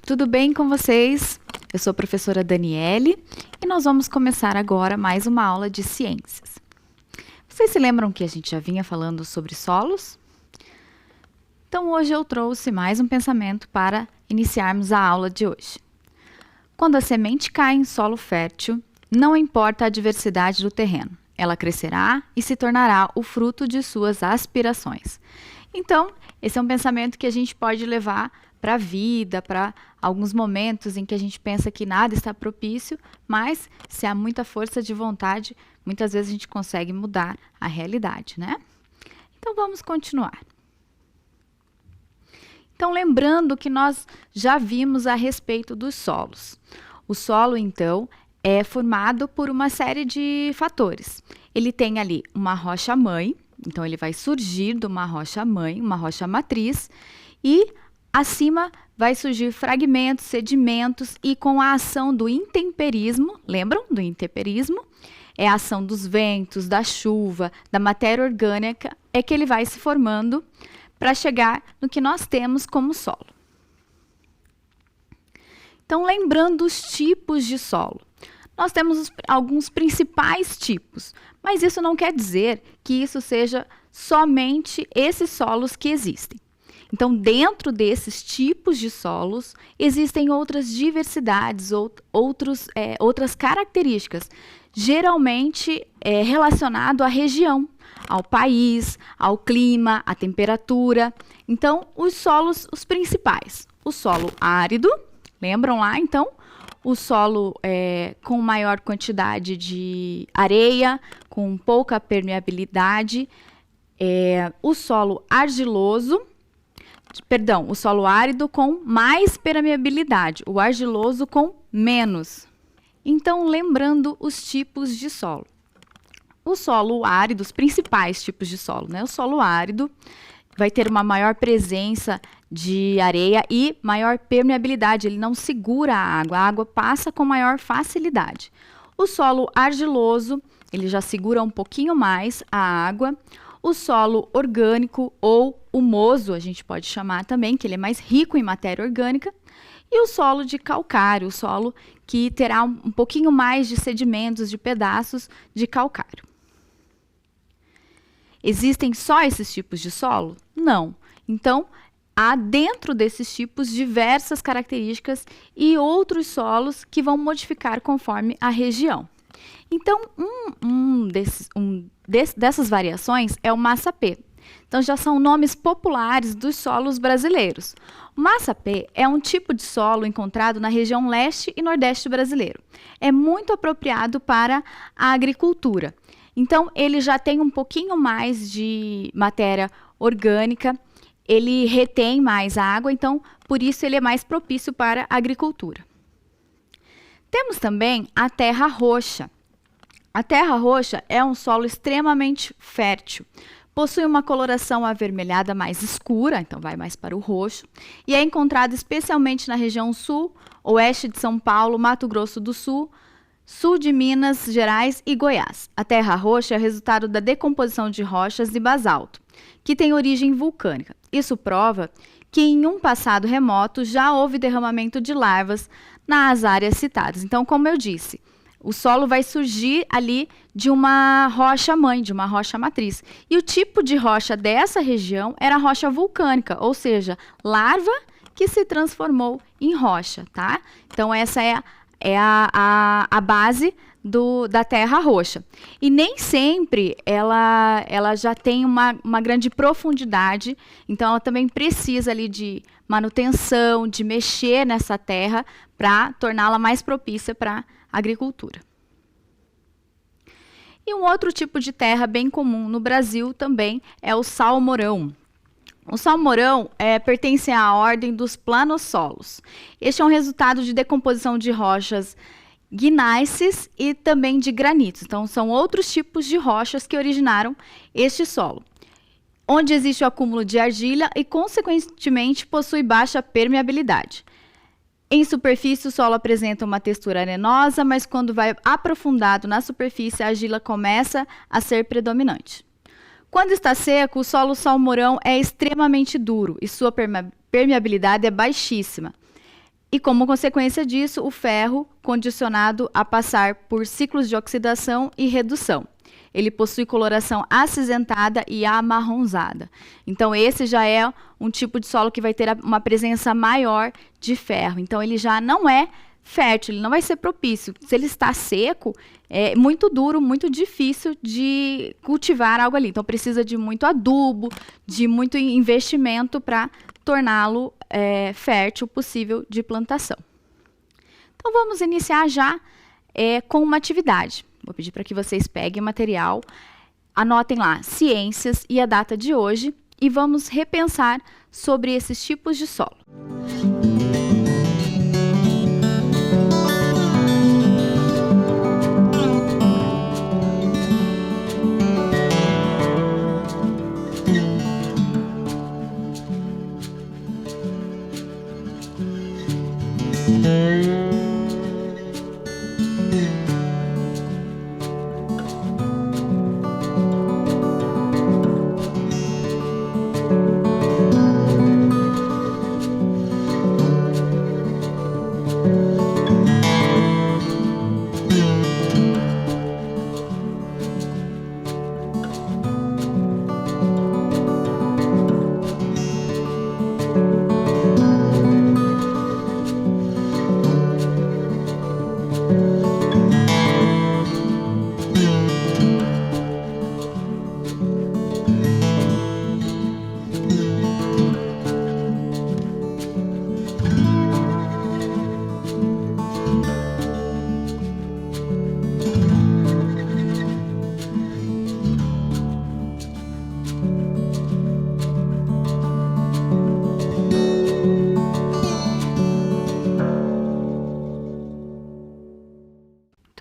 tudo bem com vocês? Eu sou a professora Daniele e nós vamos começar agora mais uma aula de ciências. Vocês se lembram que a gente já vinha falando sobre solos? Então hoje eu trouxe mais um pensamento para iniciarmos a aula de hoje. Quando a semente cai em solo fértil, não importa a diversidade do terreno, ela crescerá e se tornará o fruto de suas aspirações. Então, esse é um pensamento que a gente pode levar para a vida, para alguns momentos em que a gente pensa que nada está propício, mas se há muita força de vontade, muitas vezes a gente consegue mudar a realidade, né? Então vamos continuar. Então lembrando que nós já vimos a respeito dos solos. O solo, então, é formado por uma série de fatores. Ele tem ali uma rocha-mãe, então ele vai surgir de uma rocha-mãe, uma rocha matriz, e acima vai surgir fragmentos, sedimentos e com a ação do intemperismo, lembram do intemperismo? É a ação dos ventos, da chuva, da matéria orgânica, é que ele vai se formando para chegar no que nós temos como solo. Então, lembrando os tipos de solo. Nós temos alguns principais tipos, mas isso não quer dizer que isso seja somente esses solos que existem. Então, dentro desses tipos de solos, existem outras diversidades, outras características, geralmente relacionado à região, ao país, ao clima, à temperatura. Então, os solos, os principais. O solo árido, lembram lá, então? O solo com maior quantidade de areia, com pouca permeabilidade. O solo argiloso, o solo árido com mais permeabilidade, o argiloso com menos. Então, lembrando os tipos de solo. O solo árido, os principais tipos de solo, né? O solo árido vai ter uma maior presença de areia e maior permeabilidade, ele não segura a água passa com maior facilidade. O solo argiloso, ele já segura um pouquinho mais a água. O solo orgânico ou humoso, a gente pode chamar também, que ele é mais rico em matéria orgânica. E o solo de calcário, o solo que terá um pouquinho mais de sedimentos, de pedaços de calcário. Existem só esses tipos de solo? Não. Então, há dentro desses tipos diversas características e outros solos que vão modificar conforme a região. Então, dessas variações é o massapê. Então, já são nomes populares dos solos brasileiros. O massapê é um tipo de solo encontrado na região leste e nordeste brasileiro. É muito apropriado para a agricultura. Então, ele já tem um pouquinho mais de matéria orgânica, ele retém mais água, então, por isso ele é mais propício para a agricultura. Temos também a terra roxa. A terra roxa é um solo extremamente fértil. Possui uma coloração avermelhada mais escura, então vai mais para o roxo, e é encontrado especialmente na região sul, oeste de São Paulo, Mato Grosso do Sul, sul de Minas Gerais e Goiás. A terra roxa é o resultado da decomposição de rochas de basalto, que tem origem vulcânica. Isso prova que em um passado remoto já houve derramamento de lavas nas áreas citadas. Então, como eu disse, o solo vai surgir ali de uma rocha-mãe, de uma rocha matriz. E o tipo de rocha dessa região era rocha vulcânica, ou seja, lava que se transformou em rocha, tá? Então, essa é a base da terra roxa. E nem sempre ela já tem uma grande profundidade, então ela também precisa ali de manutenção, de mexer nessa terra para torná-la mais propícia para a agricultura. E um outro tipo de terra bem comum no Brasil também é o salmourão. O salmourão pertence à ordem dos planossolos. Este é um resultado de decomposição de rochas gnáceas e também de granitos. Então, são outros tipos de rochas que originaram este solo, onde existe o acúmulo de argila e, consequentemente, possui baixa permeabilidade. Em superfície, o solo apresenta uma textura arenosa, mas quando vai aprofundado na superfície, a argila começa a ser predominante. Quando está seco, o solo salmourão é extremamente duro e sua permeabilidade é baixíssima. E como consequência disso, o ferro condicionado a passar por ciclos de oxidação e redução. Ele possui coloração acinzentada e amarronzada. Então, esse já é um tipo de solo que vai ter uma presença maior de ferro. Então, ele já não é fértil, ele não vai ser propício. Se ele está seco, é muito duro, muito difícil de cultivar algo ali. Então, precisa de muito adubo, de muito investimento para torná-lo fértil, possível de plantação. Então, vamos iniciar já com uma atividade. Vou pedir para que vocês peguem o material, anotem lá ciências e a data de hoje e vamos repensar sobre esses tipos de solo.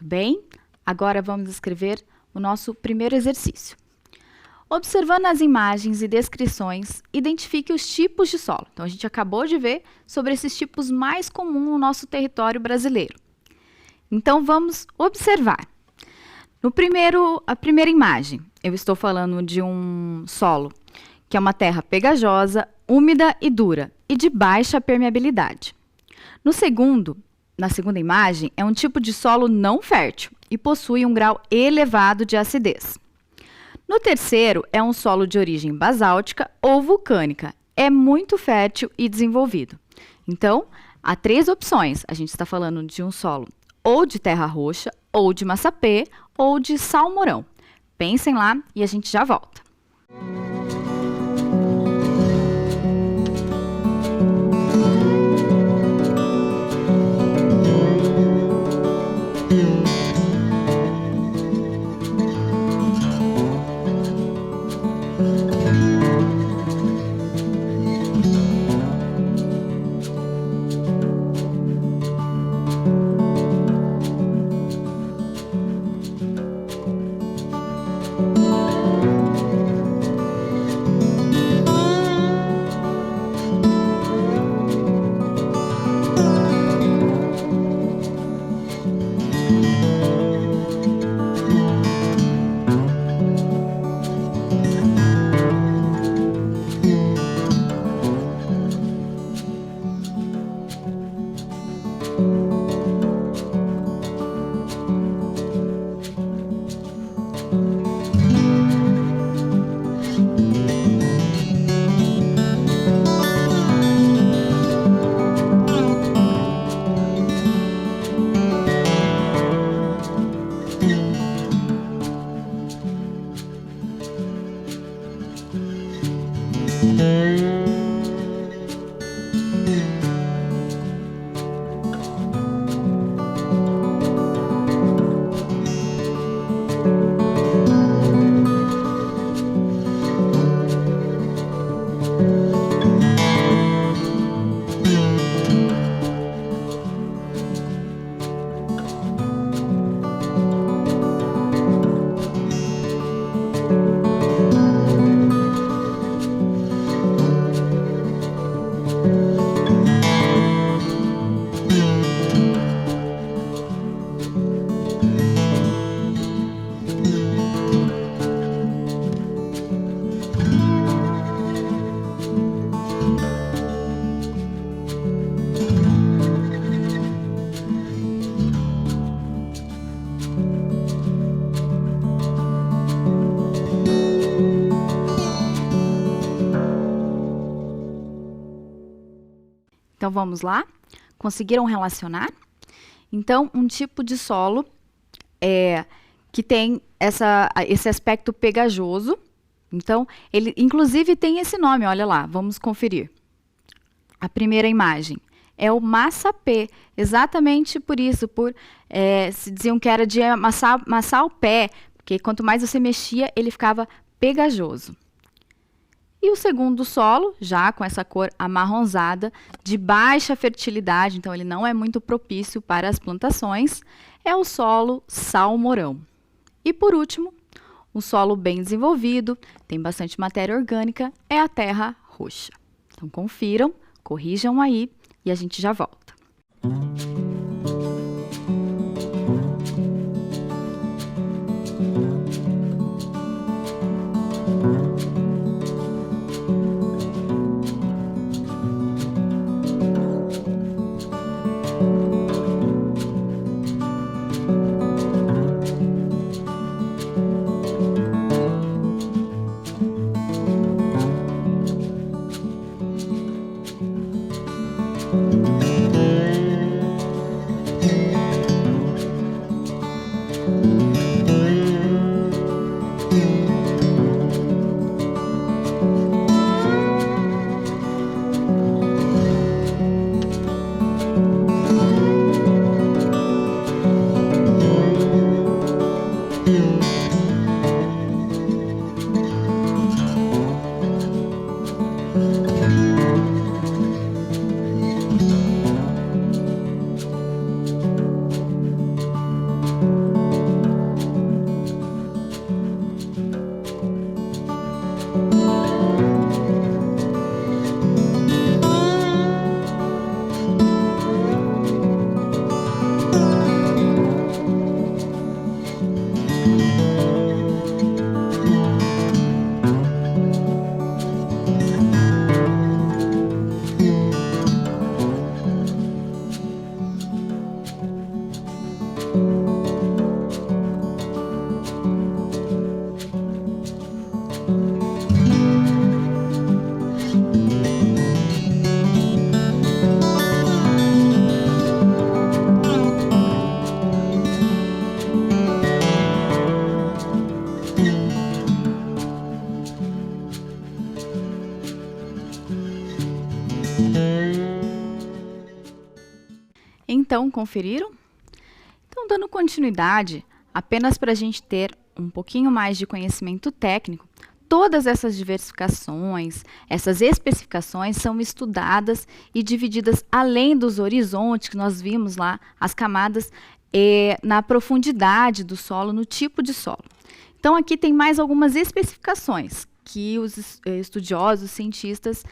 Bem, agora vamos escrever o nosso primeiro exercício. Observando as imagens e descrições, identifique os tipos de solo. Então, a gente acabou de ver sobre esses tipos mais comuns no nosso território brasileiro. Então, vamos observar. A primeira imagem, eu estou falando de um solo que é uma terra pegajosa, úmida e dura e de baixa permeabilidade. Na segunda imagem, é um tipo de solo não fértil e possui um grau elevado de acidez. No terceiro, é um solo de origem basáltica ou vulcânica. É muito fértil e desenvolvido. Então, há 3 opções. A gente está falando de um solo ou de terra roxa, ou de massapê, ou de salmourão. Pensem lá e a gente já volta. Então, vamos lá? Conseguiram relacionar? Então, um tipo de solo que tem esse aspecto pegajoso. Então, ele inclusive tem esse nome, olha lá, vamos conferir. A primeira imagem é o massapê, exatamente por isso, se diziam que era de amassar o pé, porque quanto mais você mexia, ele ficava pegajoso. E o segundo solo, já com essa cor amarronzada, de baixa fertilidade, então ele não é muito propício para as plantações, é o solo salmourão. E por último, um solo bem desenvolvido, tem bastante matéria orgânica, é a terra roxa. Então confiram, corrijam aí e a gente já volta. Então, conferiram? Então, dando continuidade, apenas para a gente ter um pouquinho mais de conhecimento técnico, todas essas diversificações, essas especificações são estudadas e divididas além dos horizontes que nós vimos lá, as camadas na profundidade do solo, no tipo de solo. Então, aqui tem mais algumas especificações que os estudiosos, cientistas,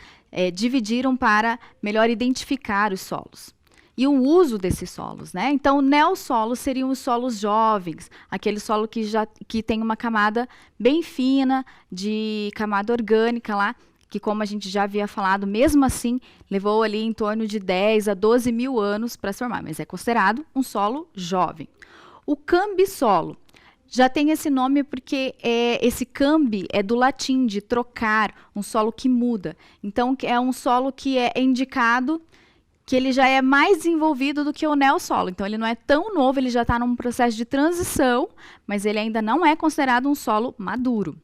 dividiram para melhor identificar os solos. E o uso desses solos, né? Então, neossolos seriam os solos jovens, aquele solo que tem uma camada bem fina, de camada orgânica lá, que como a gente já havia falado, mesmo assim, levou ali em torno de 10 a 12 mil anos para se formar, mas é considerado um solo jovem. O cambissolo já tem esse nome porque esse cambi é do latim, de trocar, um solo que muda. Então, é um solo que é indicado que ele já é mais desenvolvido do que o neossolo. Então, ele não é tão novo, ele já está num processo de transição, mas ele ainda não é considerado um solo maduro.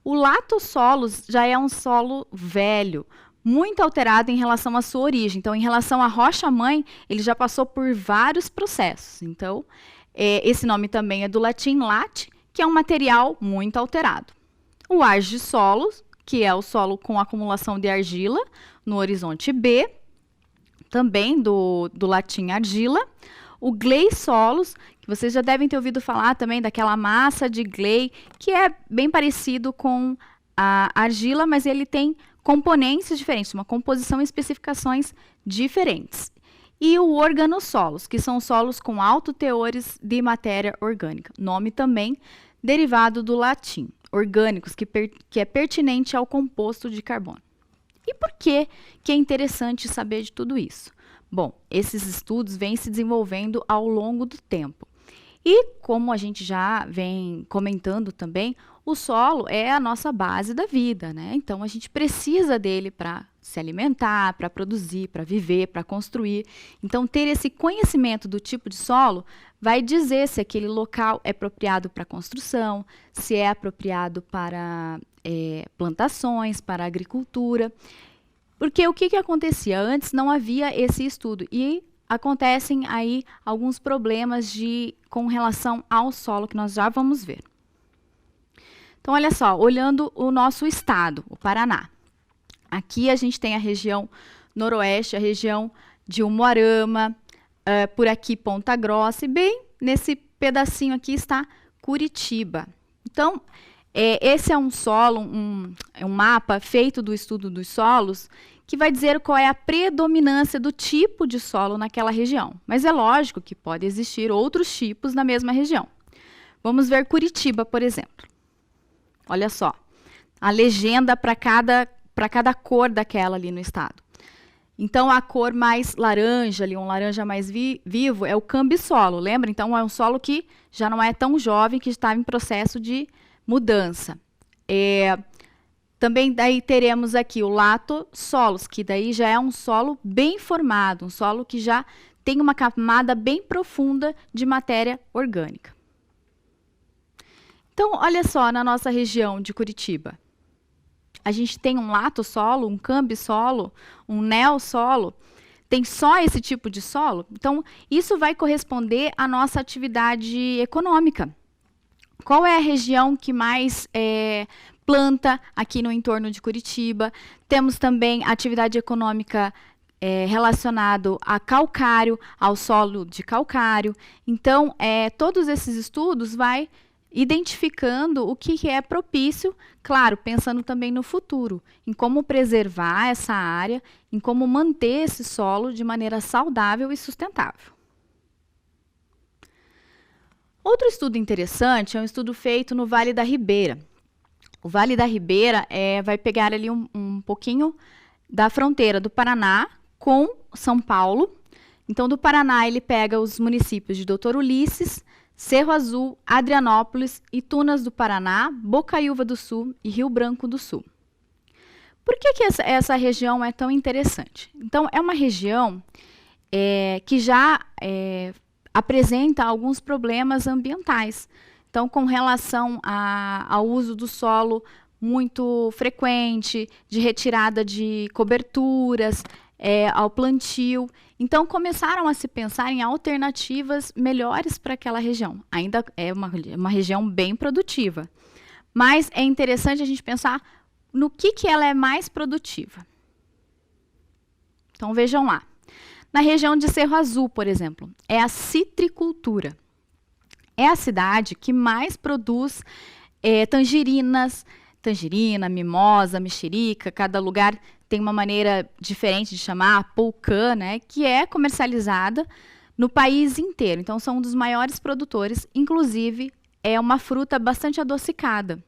O latossolos já é um solo velho, muito alterado em relação à sua origem. Então, em relação à rocha-mãe, ele já passou por vários processos. Então, esse nome também é do latim late, que é um material muito alterado. O argissolos, que é o solo com acumulação de argila no horizonte B, também do latim argila. O gleissolos, que vocês já devem ter ouvido falar também daquela massa de glei, que é bem parecido com a argila, mas ele tem componentes diferentes, uma composição e especificações diferentes. E o organossolos, que são solos com altos teores de matéria orgânica. Nome também derivado do latim, orgânicos, que é pertinente ao composto de carbono. E por que é interessante saber de tudo isso? Bom, esses estudos vêm se desenvolvendo ao longo do tempo. E, como a gente já vem comentando também, o solo é a nossa base da vida, né? Então, a gente precisa dele para se alimentar, para produzir, para viver, para construir. Então, ter esse conhecimento do tipo de solo vai dizer se aquele local é apropriado para construção, se é apropriado para plantações, para agricultura. Porque o que acontecia? Antes não havia esse estudo e acontecem aí alguns problemas com relação ao solo que nós já vamos ver. Então, olha só, olhando o nosso estado, o Paraná. Aqui a gente tem a região noroeste, a região de Umuarama, por aqui Ponta Grossa, e bem nesse pedacinho aqui está Curitiba. Então, esse é um solo, um mapa feito do estudo dos solos, que vai dizer qual é a predominância do tipo de solo naquela região. Mas é lógico que pode existir outros tipos na mesma região. Vamos ver Curitiba, por exemplo. Olha só, a legenda para cada cor daquela ali no estado. Então, a cor mais laranja, ali, um laranja mais vivo, é o cambissolo, lembra? Então, é um solo que já não é tão jovem, que está em processo de mudança. Também daí teremos aqui o latossolos, que daí já é um solo bem formado, um solo que já tem uma camada bem profunda de matéria orgânica. Então, olha só, na nossa região de Curitiba, a gente tem um latossolo, um cambissolo, um neossolo, tem só esse tipo de solo. Então, isso vai corresponder à nossa atividade econômica. Qual é a região que mais planta aqui no entorno de Curitiba? Temos também atividade econômica relacionado a calcário, ao solo de calcário. Então, todos esses estudos vai identificando o que é propício, claro, pensando também no futuro, em como preservar essa área, em como manter esse solo de maneira saudável e sustentável. Outro estudo interessante é um estudo feito no Vale da Ribeira. O Vale da Ribeira vai pegar ali um pouquinho da fronteira do Paraná com São Paulo. Então, do Paraná, ele pega os municípios de Doutor Ulisses, Cerro Azul, Adrianópolis, Itunas do Paraná, Bocaiúva do Sul e Rio Branco do Sul. Por que essa região é tão interessante? Então, é uma região que já apresenta alguns problemas ambientais. Então, com relação ao uso do solo muito frequente, de retirada de coberturas, ao plantio. Então, começaram a se pensar em alternativas melhores para aquela região. Ainda é uma região bem produtiva. Mas é interessante a gente pensar no que ela é mais produtiva. Então, vejam lá. Na região de Cerro Azul, por exemplo, é a citricultura. É a cidade que mais produz tangerina, mimosa, mexerica. Cada lugar tem uma maneira diferente de chamar, pulcã, né, que é comercializada no país inteiro. Então, são um dos maiores produtores, inclusive é uma fruta bastante adocicada,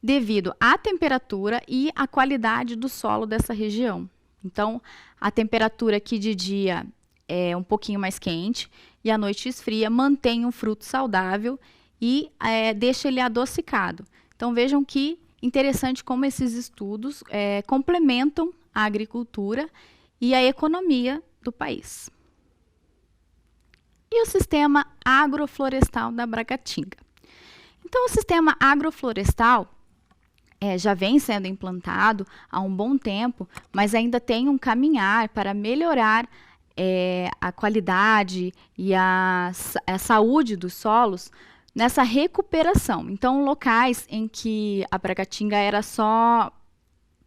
devido à temperatura e à qualidade do solo dessa região. Então, a temperatura aqui de dia é um pouquinho mais quente e à noite esfria, mantém um fruto saudável e deixa ele adocicado. Então, vejam que interessante como esses estudos complementam a agricultura e a economia do país. E o sistema agroflorestal da Bracatinga? Então, o sistema agroflorestal já vem sendo implantado há um bom tempo, mas ainda tem um caminhar para melhorar a qualidade e a saúde dos solos nessa recuperação. Então, locais em que a Bracatinga era só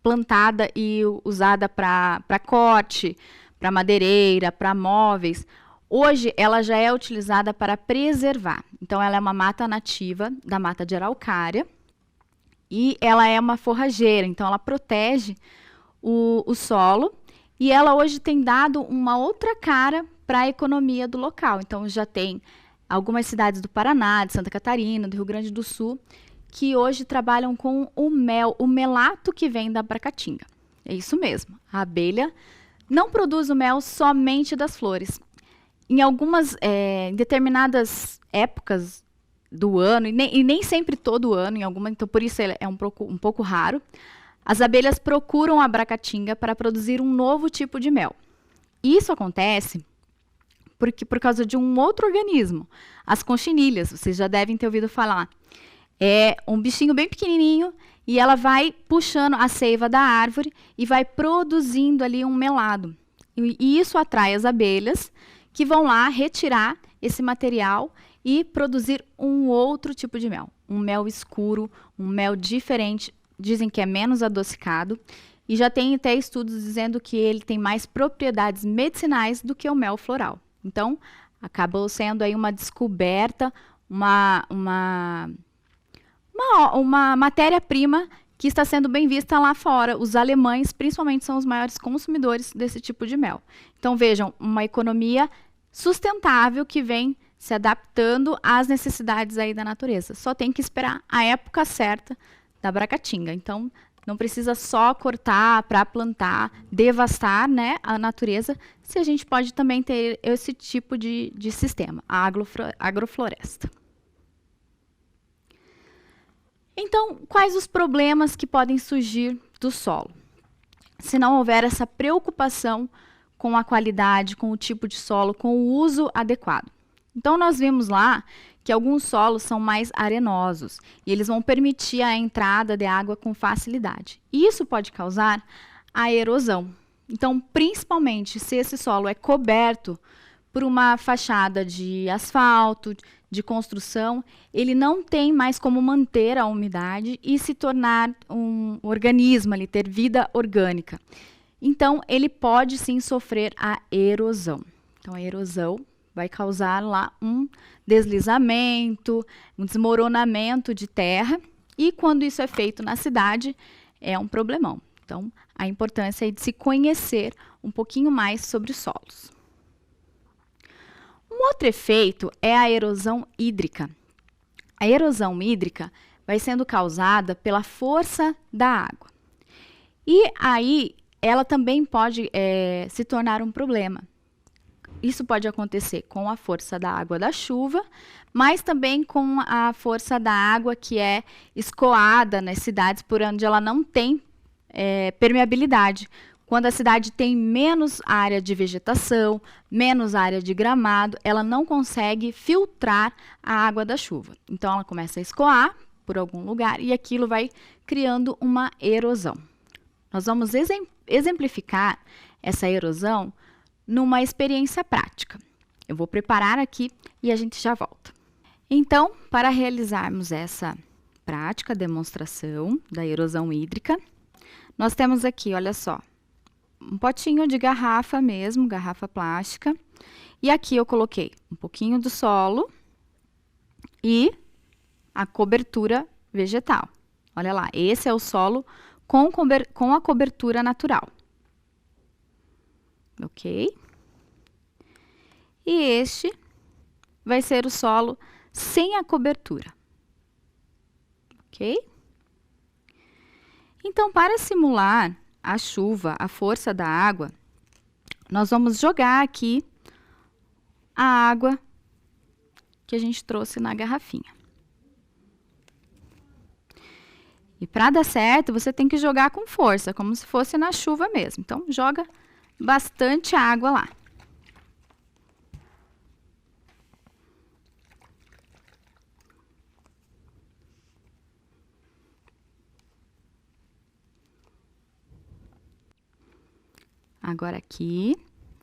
plantada e usada para corte, para madeireira, para móveis, hoje ela já é utilizada para preservar. Então, ela é uma mata nativa da mata de araucária e ela é uma forrageira, então ela protege o solo e ela hoje tem dado uma outra cara para a economia do local. Então, já tem algumas cidades do Paraná, de Santa Catarina, do Rio Grande do Sul, que hoje trabalham com o mel, o melato que vem da Bracatinga. É isso mesmo, a abelha não produz o mel somente das flores. Em determinadas épocas do ano, e nem sempre todo ano, então por isso é um pouco raro, as abelhas procuram a Abracatinga para produzir um novo tipo de mel. Isso acontece por causa de um outro organismo, as conchinilhas, vocês já devem ter ouvido falar. É um bichinho bem pequenininho e ela vai puxando a seiva da árvore e vai produzindo ali um melado. E isso atrai as abelhas que vão lá retirar esse material e produzir um outro tipo de mel. Um mel escuro, um mel diferente, dizem que é menos adocicado. E já tem até estudos dizendo que ele tem mais propriedades medicinais do que o mel floral. Então, acabou sendo aí uma descoberta, uma matéria-prima que está sendo bem vista lá fora. Os alemães, principalmente, são os maiores consumidores desse tipo de mel. Então, vejam, uma economia sustentável que vem se adaptando às necessidades aí da natureza. Só tem que esperar a época certa da Abracatinga. Então, não precisa só cortar para plantar, devastar, né, a natureza, se a gente pode também ter esse tipo de sistema, a agrofloresta. Então, quais os problemas que podem surgir do solo? Se não houver essa preocupação com a qualidade, com o tipo de solo, com o uso adequado. Então, nós vimos lá que alguns solos são mais arenosos e eles vão permitir a entrada de água com facilidade. Isso pode causar a erosão. Então, principalmente se esse solo é coberto por uma fachada de asfalto, de construção, ele não tem mais como manter a umidade e se tornar um organismo ali, ter vida orgânica. Então, ele pode sim sofrer a erosão. Então, a erosão vai causar lá um deslizamento, um desmoronamento de terra, e quando isso é feito na cidade, é um problemão. Então, a importância é de se conhecer um pouquinho mais sobre os solos. Um outro efeito é a erosão hídrica. A erosão hídrica vai sendo causada pela força da água. E aí, ela também pode se tornar um problema. Isso pode acontecer com a força da água da chuva, mas também com a força da água que é escoada nas cidades por onde ela não tem permeabilidade. Quando a cidade tem menos área de vegetação, menos área de gramado, ela não consegue filtrar a água da chuva. Então, ela começa a escoar por algum lugar e aquilo vai criando uma erosão. Nós vamos exemplificar essa erosão numa experiência prática. Eu vou preparar aqui e a gente já volta. Então, para realizarmos essa prática, demonstração da erosão hídrica, nós temos aqui, olha só, um potinho de garrafa mesmo, garrafa plástica, e aqui eu coloquei um pouquinho do solo e a cobertura vegetal. Olha lá, esse é o solo com a cobertura natural. Ok? E este vai ser o solo sem a cobertura. Ok? Então, para simular a chuva, a força da água, nós vamos jogar aqui a água que a gente trouxe na garrafinha. E para dar certo, você tem que jogar com força, como se fosse na chuva mesmo. Então, joga bastante água lá. Agora aqui,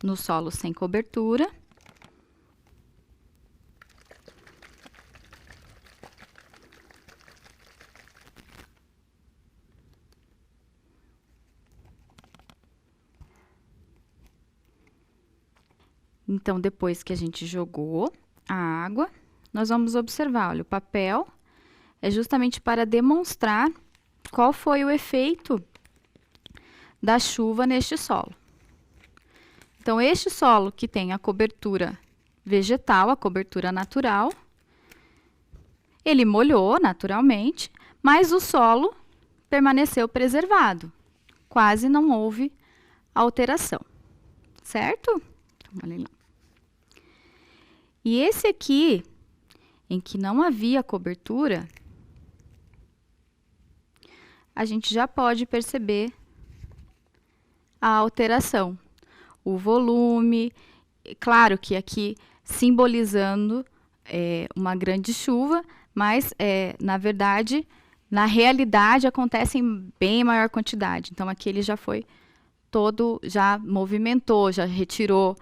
no solo sem cobertura. Então, depois que a gente jogou a água, nós vamos observar, olha, o papel é justamente para demonstrar qual foi o efeito da chuva neste solo. Então, este solo que tem a cobertura vegetal, a cobertura natural, ele molhou naturalmente, mas o solo permaneceu preservado. Quase não houve alteração, certo? Então, olha lá. E esse aqui, em que não havia cobertura, a gente já pode perceber a alteração. O volume, claro que aqui simbolizando uma grande chuva, mas na verdade, na realidade acontece em bem maior quantidade. Então aqui ele já foi todo, já movimentou, já retirou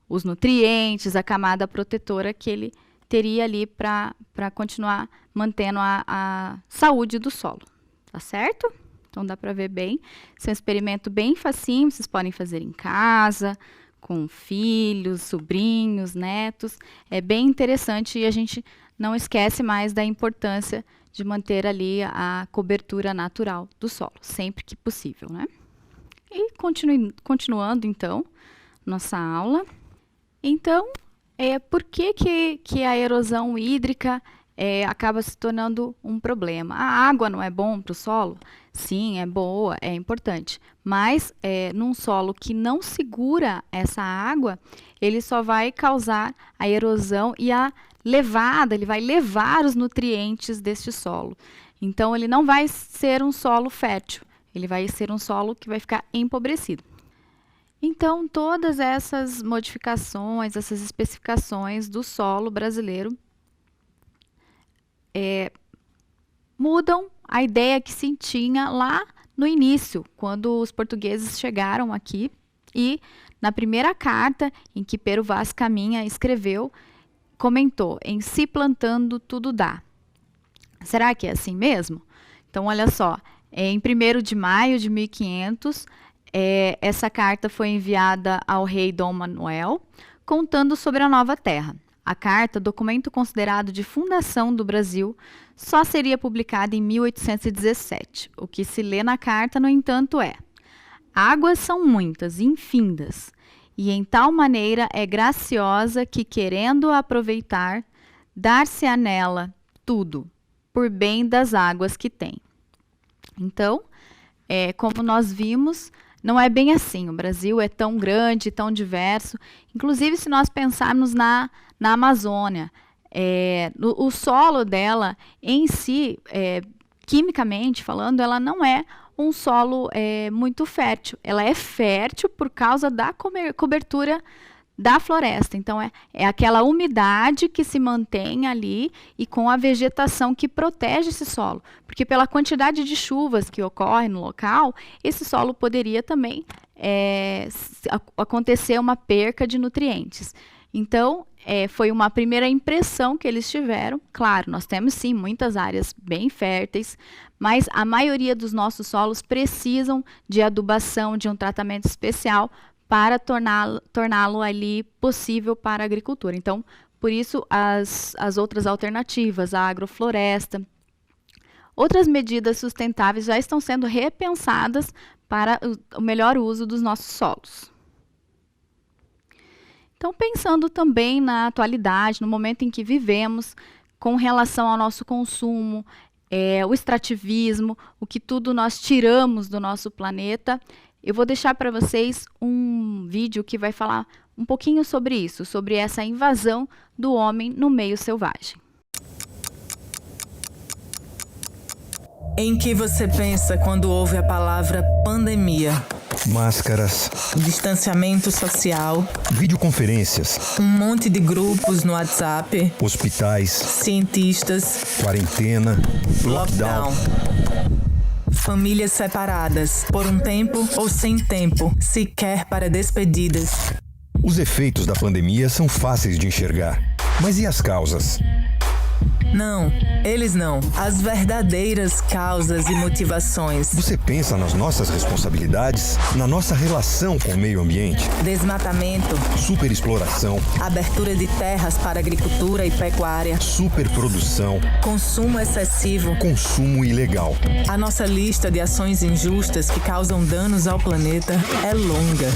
os nutrientes, a camada protetora que ele teria ali para continuar mantendo a saúde do solo, tá certo? Então dá para ver bem. Esse é um experimento bem facinho, vocês podem fazer em casa, com filhos, sobrinhos, netos. É bem interessante e a gente não esquece mais da importância de manter ali a cobertura natural do solo, sempre que possível, né? E continuando, então, nossa aula. Então, por que a erosão hídrica acaba se tornando um problema? A água não é bom para o solo? Sim, é boa, é importante. Mas, num solo que não segura essa água, ele só vai causar a erosão e a levada, ele vai levar os nutrientes deste solo. Então, ele não vai ser um solo fértil, ele vai ser um solo que vai ficar empobrecido. Então, todas essas modificações, essas especificações do solo brasileiro mudam a ideia que se tinha lá no início, quando os portugueses chegaram aqui e na primeira carta em que Pero Vaz Caminha escreveu, comentou, em si plantando tudo dá. Será que é assim mesmo? Então, olha só, em 1º de maio de 1500, essa carta foi enviada ao rei Dom Manuel, contando sobre a nova terra. A carta, documento considerado de fundação do Brasil, só seria publicada em 1817. O que se lê na carta, no entanto, águas são muitas, infindas, e em tal maneira é graciosa que, querendo aproveitar, dar-se-á nela tudo, por bem das águas que tem. Então, como nós vimos, não é bem assim. O Brasil é tão grande, tão diverso. Inclusive, se nós pensarmos na Amazônia, o solo dela em si, quimicamente falando, ela não é um solo muito fértil. Ela é fértil por causa da cobertura da floresta. Então, é aquela umidade que se mantém ali e com a vegetação que protege esse solo. Porque pela quantidade de chuvas que ocorre no local, esse solo poderia também acontecer uma perca de nutrientes. Então, foi uma primeira impressão que eles tiveram. Claro, nós temos sim muitas áreas bem férteis, mas a maioria dos nossos solos precisam de adubação, de um tratamento especial para torná-lo ali possível para a agricultura. Então, por isso, as outras alternativas, a agrofloresta, outras medidas sustentáveis já estão sendo repensadas para o melhor uso dos nossos solos. Então, pensando também na atualidade, no momento em que vivemos, com relação ao nosso consumo, o extrativismo, o que tudo nós tiramos do nosso planeta, eu vou deixar para vocês um vídeo que vai falar um pouquinho sobre isso, sobre essa invasão do homem no meio selvagem. Em que você pensa quando ouve a palavra pandemia? Máscaras, Distanciamento social, videoconferências, um monte de grupos no WhatsApp, hospitais, cientistas, quarentena, lockdown. Famílias separadas, por um tempo ou sem tempo, sequer para despedidas. Os efeitos da pandemia são fáceis de enxergar. Mas e as causas? Não, eles não. As verdadeiras causas e motivações. Você pensa nas nossas responsabilidades, na nossa relação com o meio ambiente? Desmatamento, Superexploração, abertura de terras para agricultura e pecuária, superprodução, consumo excessivo. consumo ilegal. A nossa lista de ações injustas que causam danos ao planeta é longa.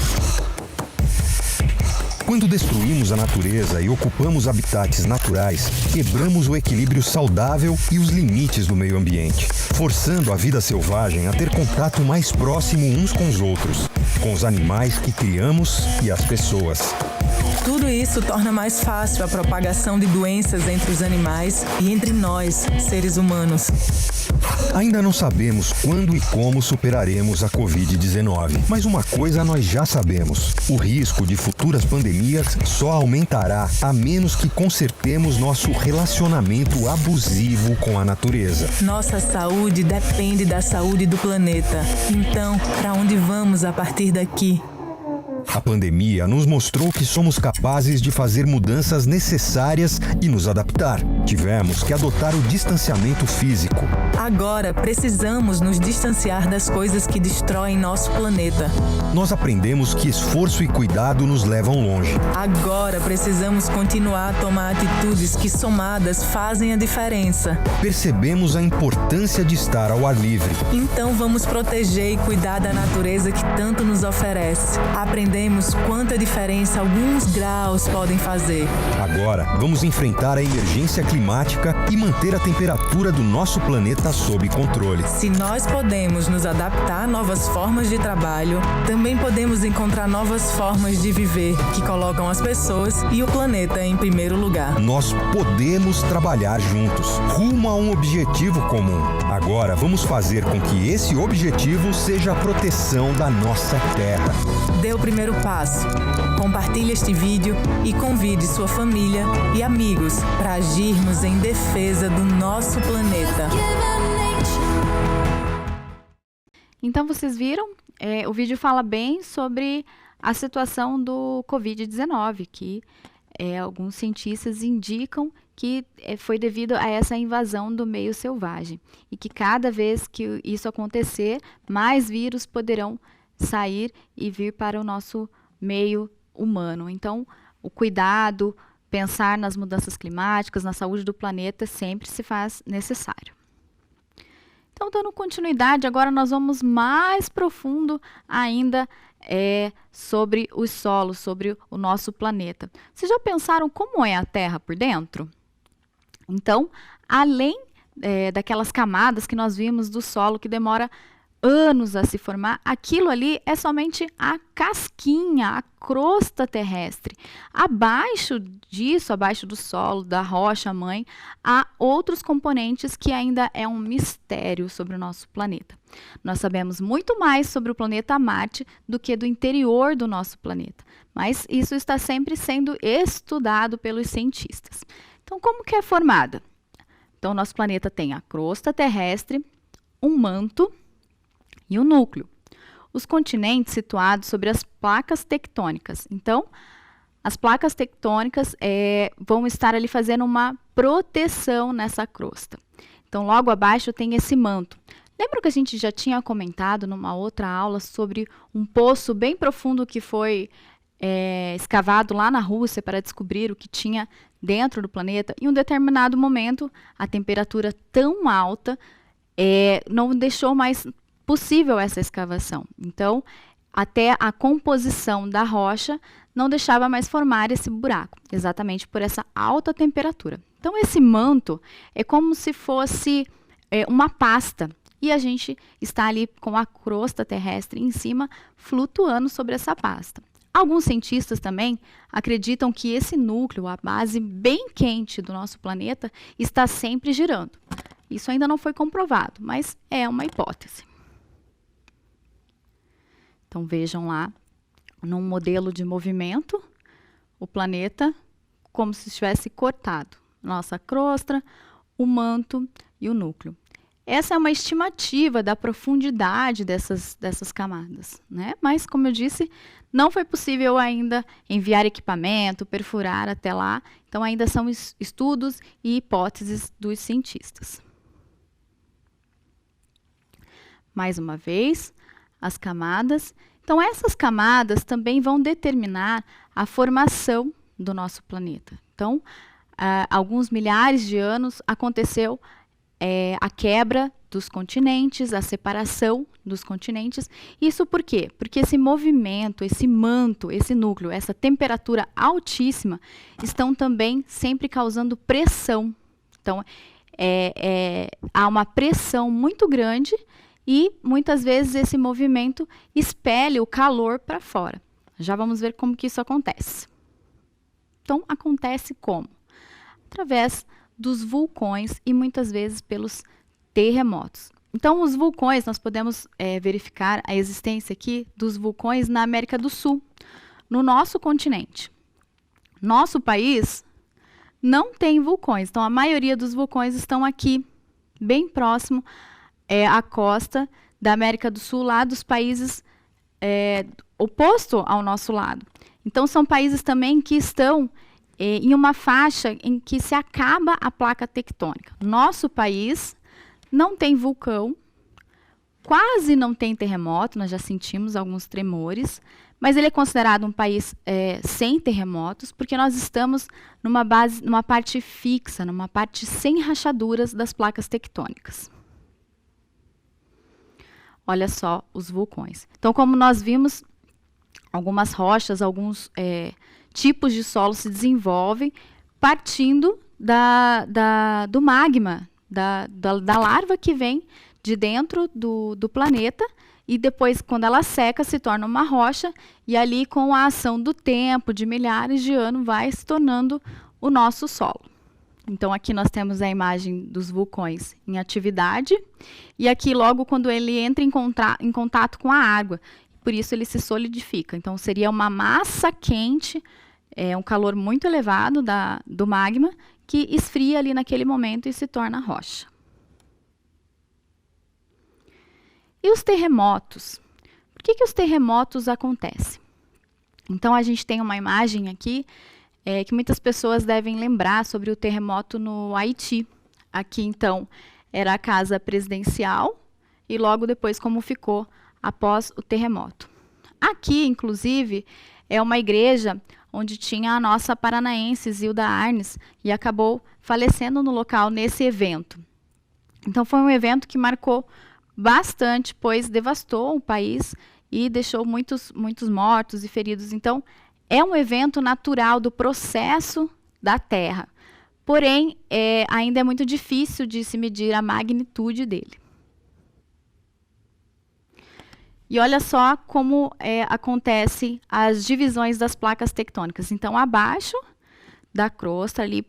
Quando destruímos a natureza e ocupamos habitats naturais, quebramos o equilíbrio saudável e os limites do meio ambiente, forçando a vida selvagem a ter contato mais próximo uns com os outros, com os animais que criamos e as pessoas. Tudo isso torna mais fácil a propagação de doenças entre os animais e entre nós, seres humanos. Ainda não sabemos quando e como superaremos a Covid-19, mas uma coisa nós já sabemos: o risco de futuras pandemias só aumentará a menos que consertemos nosso relacionamento abusivo com a natureza. Nossa saúde depende da saúde do planeta. Então, para onde vamos a partir daqui? A pandemia nos mostrou que somos capazes de fazer mudanças necessárias e nos adaptar. Tivemos que adotar o distanciamento físico. Agora precisamos nos distanciar das coisas que destroem nosso planeta. Nós aprendemos que esforço e cuidado nos levam longe. Agora precisamos continuar a tomar atitudes que, somadas, fazem a diferença. Percebemos a importância de estar ao ar livre. Então vamos proteger e cuidar da natureza que tanto nos oferece. Aprendemos quanta diferença alguns graus podem fazer. Agora, vamos enfrentar a emergência climática e manter a temperatura do nosso planeta sob controle. Se nós podemos nos adaptar a novas formas de trabalho, também podemos encontrar novas formas de viver que colocam as pessoas e o planeta em primeiro lugar. Nós podemos trabalhar juntos, rumo a um objetivo comum. Agora, vamos fazer com que esse objetivo seja a proteção da nossa terra. Dê o primeiro passo. Compartilhe este vídeo e convide sua família e amigos para agirmos em defesa do nosso planeta. Então, vocês viram? O vídeo fala bem sobre a situação do Covid-19, que alguns cientistas indicam que foi devido a essa invasão do meio selvagem. E que cada vez que isso acontecer, mais vírus poderão sair e vir para o nosso meio humano. Então, o cuidado, pensar nas mudanças climáticas, na saúde do planeta, sempre se faz necessário. Então, dando continuidade, agora nós vamos mais profundo ainda sobre os solos, sobre o nosso planeta. Vocês já pensaram como é a Terra por dentro? Então, além daquelas camadas que nós vimos do solo que demora anos a se formar, aquilo ali é somente a casquinha, a crosta terrestre. Abaixo disso, abaixo do solo, da rocha mãe, há outros componentes que ainda é um mistério sobre o nosso planeta. Nós sabemos muito mais sobre o planeta Marte do que do interior do nosso planeta, mas isso está sempre sendo estudado pelos cientistas. Então, como que é formada? Então, nosso planeta tem a crosta terrestre, um manto e o núcleo. Os continentes situados sobre as placas tectônicas. Então, as placas tectônicas vão estar ali fazendo uma proteção nessa crosta. Então, logo abaixo tem esse manto. Lembra que a gente já tinha comentado numa outra aula sobre um poço bem profundo que foi escavado lá na Rússia para descobrir o que tinha dentro do planeta? Em um determinado momento, a temperatura tão alta não deixou mais possível essa escavação. Então, até a composição da rocha não deixava mais formar esse buraco, exatamente por essa alta temperatura. Então, esse manto é como se fosse uma pasta, e a gente está ali com a crosta terrestre em cima, flutuando sobre essa pasta. Alguns cientistas também acreditam que esse núcleo, a base bem quente do nosso planeta, está sempre girando. Isso ainda não foi comprovado, mas é uma hipótese. Então, vejam lá, num modelo de movimento, o planeta como se estivesse cortado. Nossa crosta, o manto e o núcleo. Essa é uma estimativa da profundidade dessas camadas, né? Mas, como eu disse, não foi possível ainda enviar equipamento, perfurar até lá. Então, ainda são estudos e hipóteses dos cientistas. Mais uma vez, as camadas. Então, essas camadas também vão determinar a formação do nosso planeta. Então, alguns milhares de anos aconteceu a quebra dos continentes, a separação dos continentes. Isso por quê? Porque esse movimento, esse manto, esse núcleo, essa temperatura altíssima estão também sempre causando pressão. Então, há uma pressão muito grande e muitas vezes esse movimento espelha o calor para fora. Já vamos ver como que isso acontece. Então, acontece como? Através dos vulcões e muitas vezes pelos terremotos. Então, os vulcões, nós podemos verificar a existência aqui dos vulcões na América do Sul, no nosso continente. Nosso país não tem vulcões, então a maioria dos vulcões estão aqui, bem próximo à costa da América do Sul, lá dos países oposto ao nosso lado. Então, são países também que estão em uma faixa em que se acaba a placa tectônica. Nosso país não tem vulcão, quase não tem terremoto, nós já sentimos alguns tremores, mas ele é considerado um país sem terremotos, porque nós estamos numa parte fixa, numa parte sem rachaduras das placas tectônicas. Olha só os vulcões. Então, como nós vimos, algumas rochas, alguns tipos de solo se desenvolvem partindo do magma, da larva que vem de dentro do planeta, e depois, quando ela seca, se torna uma rocha, e ali, com a ação do tempo, de milhares de anos, vai se tornando o nosso solo. Então, aqui nós temos a imagem dos vulcões em atividade, e aqui logo quando ele entra em contato com a água, por isso ele se solidifica. Então, seria uma massa quente, um calor muito elevado do magma, que esfria ali naquele momento e se torna rocha. E os terremotos? Por que os terremotos acontecem? Então, a gente tem uma imagem aqui que muitas pessoas devem lembrar sobre o terremoto no Haiti. Aqui, então, era a casa presidencial e logo depois como ficou após o terremoto. Aqui, inclusive, é uma igreja onde tinha a nossa paranaense Zilda Arnes e acabou falecendo no local nesse evento. Então, foi um evento que marcou bastante, pois devastou o país e deixou muitos mortos e feridos. Então, é um evento natural do processo da Terra. Porém, ainda é muito difícil de se medir a magnitude dele. E olha só como acontecem as divisões das placas tectônicas. Então, abaixo da crosta, ali,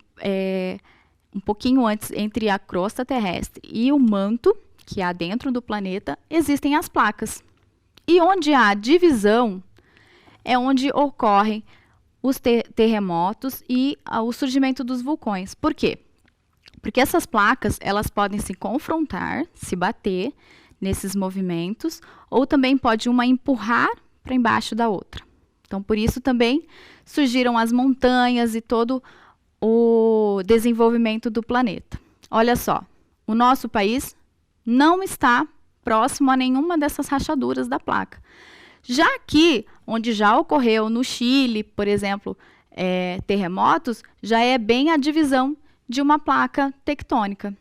um pouquinho antes, entre a crosta terrestre e o manto, que há dentro do planeta, existem as placas. E onde há divisão, é onde ocorrem os terremotos e o surgimento dos vulcões. Por quê? Porque essas placas, elas podem se confrontar, se bater nesses movimentos, ou também pode uma empurrar para embaixo da outra. Então, por isso também surgiram as montanhas e todo o desenvolvimento do planeta. Olha só, o nosso país não está próximo a nenhuma dessas rachaduras da placa. Já aqui, onde já ocorreu no Chile, por exemplo, terremotos, já é bem a divisão de uma placa tectônica.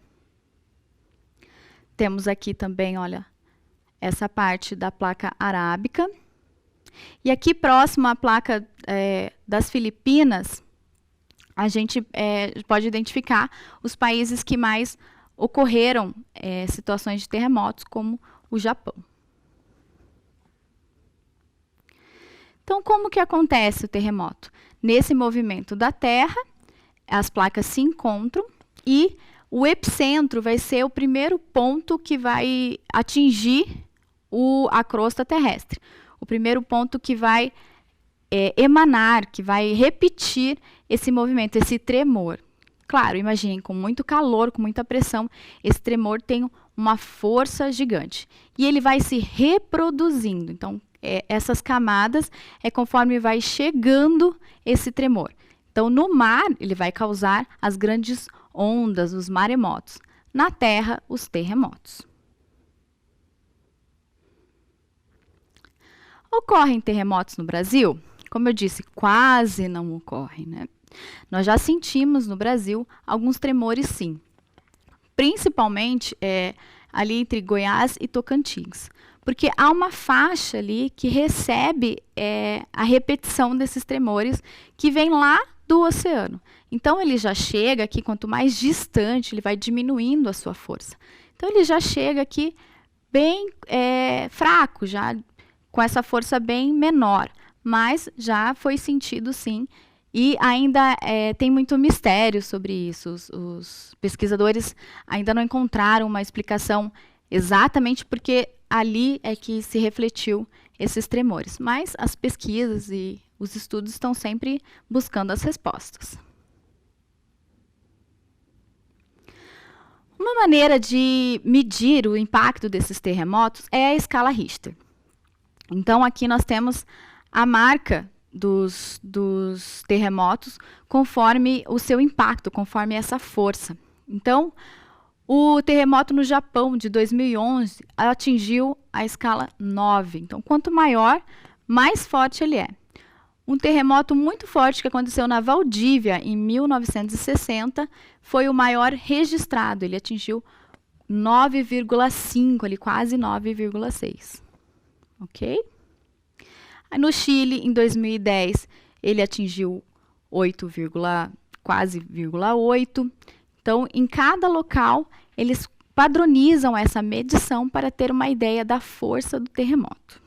Temos aqui também, olha, essa parte da placa arábica. E aqui próximo à placa das Filipinas, a gente pode identificar os países que mais ocorreram situações de terremotos, como o Japão. Então, como que acontece o terremoto? Nesse movimento da Terra, as placas se encontram e o epicentro vai ser o primeiro ponto que vai atingir a crosta terrestre. O primeiro ponto que vai emanar, que vai repetir esse movimento, esse tremor. Claro, imaginem, com muito calor, com muita pressão, esse tremor tem uma força gigante. E ele vai se reproduzindo. Então, essas camadas conforme vai chegando esse tremor. Então, no mar, ele vai causar as grandes ondas, os maremotos. Na terra, os terremotos. Ocorrem terremotos no Brasil? Como eu disse, quase não ocorrem, né? Nós já sentimos no Brasil alguns tremores, sim. Principalmente ali entre Goiás e Tocantins. Porque há uma faixa ali que recebe a repetição desses tremores que vem lá do oceano. Então, ele já chega aqui, quanto mais distante, ele vai diminuindo a sua força. Então, ele já chega aqui bem fraco, já com essa força bem menor. Mas já foi sentido, sim, E ainda tem muito mistério sobre isso. Os pesquisadores ainda não encontraram uma explicação exatamente porque ali é que se refletiu esses tremores. Mas as pesquisas e os estudos estão sempre buscando as respostas. Uma maneira de medir o impacto desses terremotos é a escala Richter. Então, aqui nós temos a marca dos terremotos conforme o seu impacto, conforme essa força. Então, o terremoto no Japão de 2011 atingiu a escala 9. Então, quanto maior, mais forte ele é. Um terremoto muito forte que aconteceu na Valdívia em 1960 foi o maior registrado. Ele atingiu 9,5, ali, quase 9,6. Ok? No Chile, em 2010, ele atingiu 8, quase 0,8. Então, em cada local, eles padronizam essa medição para ter uma ideia da força do terremoto.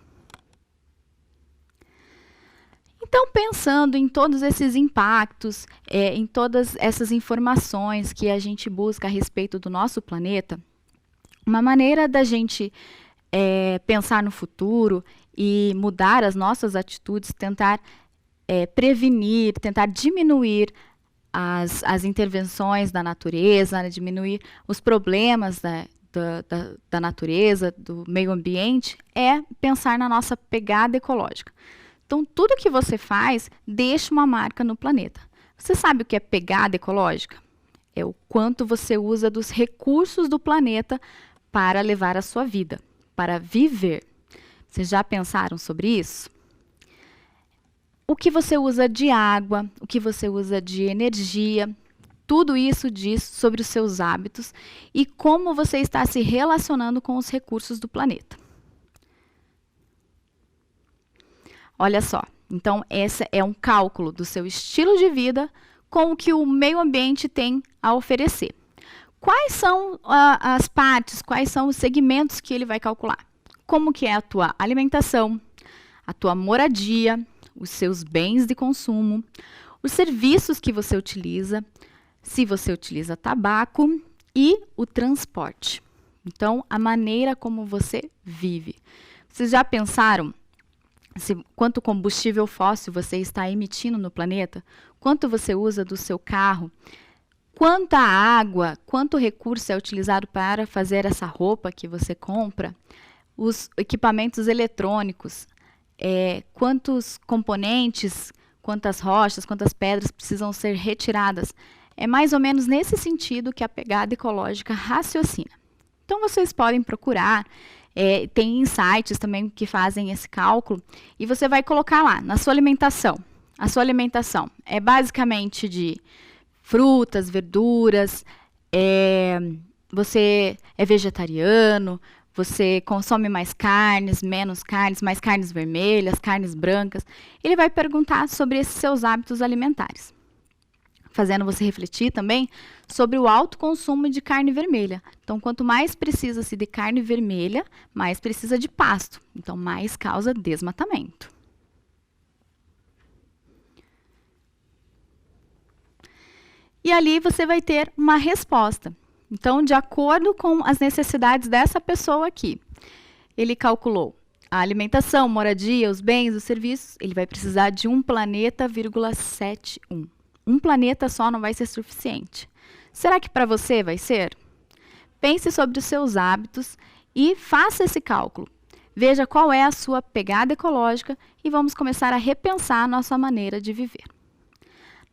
Então, pensando em todos esses impactos, em todas essas informações que a gente busca a respeito do nosso planeta, uma maneira da gente pensar no futuro e mudar as nossas atitudes, tentar prevenir, tentar diminuir as intervenções da natureza, né, diminuir os problemas da natureza, do meio ambiente, é pensar na nossa pegada ecológica. Então, tudo que você faz deixa uma marca no planeta. Você sabe o que é pegada ecológica? É o quanto você usa dos recursos do planeta para levar a sua vida, para viver. Vocês já pensaram sobre isso? O que você usa de água, o que você usa de energia, tudo isso diz sobre os seus hábitos e como você está se relacionando com os recursos do planeta. Olha só, então esse é um cálculo do seu estilo de vida com o que o meio ambiente tem a oferecer. Quais são as partes, quais são os segmentos que ele vai calcular? Como que é a tua alimentação, a tua moradia, os seus bens de consumo, os serviços que você utiliza, se você utiliza tabaco e o transporte. Então, a maneira como você vive. Vocês já pensaram quanto combustível fóssil você está emitindo no planeta? Quanto você usa do seu carro? Quanta água, quanto recurso é utilizado para fazer essa roupa que você compra? Os equipamentos eletrônicos, quantos componentes, quantas rochas, quantas pedras precisam ser retiradas. É mais ou menos nesse sentido que a pegada ecológica raciocina. Então, vocês podem procurar, tem sites também que fazem esse cálculo, e você vai colocar lá, na sua alimentação. A sua alimentação é basicamente de frutas, verduras, você é vegetariano, você consome mais carnes, menos carnes, mais carnes vermelhas, carnes brancas. Ele vai perguntar sobre esses seus hábitos alimentares, fazendo você refletir também sobre o alto consumo de carne vermelha. Então, quanto mais precisa-se de carne vermelha, mais precisa de pasto. Então, mais causa desmatamento. E ali você vai ter uma resposta. Então, de acordo com as necessidades dessa pessoa aqui, ele calculou a alimentação, moradia, os bens, os serviços, ele vai precisar de 1 planeta, 71. Um planeta só não vai ser suficiente. Será que para você vai ser? Pense sobre os seus hábitos e faça esse cálculo. Veja qual é a sua pegada ecológica e vamos começar a repensar a nossa maneira de viver.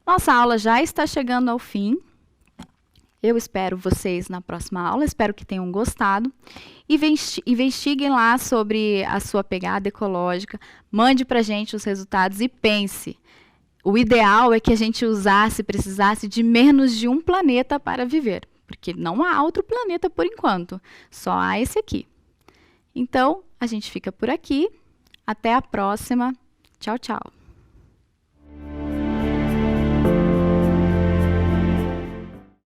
Nossa aula já está chegando ao fim. Eu espero vocês na próxima aula, espero que tenham gostado. Investiguem lá sobre a sua pegada ecológica, mande para a gente os resultados e pense. O ideal é que a gente precisasse de menos de um planeta para viver, porque não há outro planeta por enquanto, só há esse aqui. Então, a gente fica por aqui. Até a próxima. Tchau, tchau.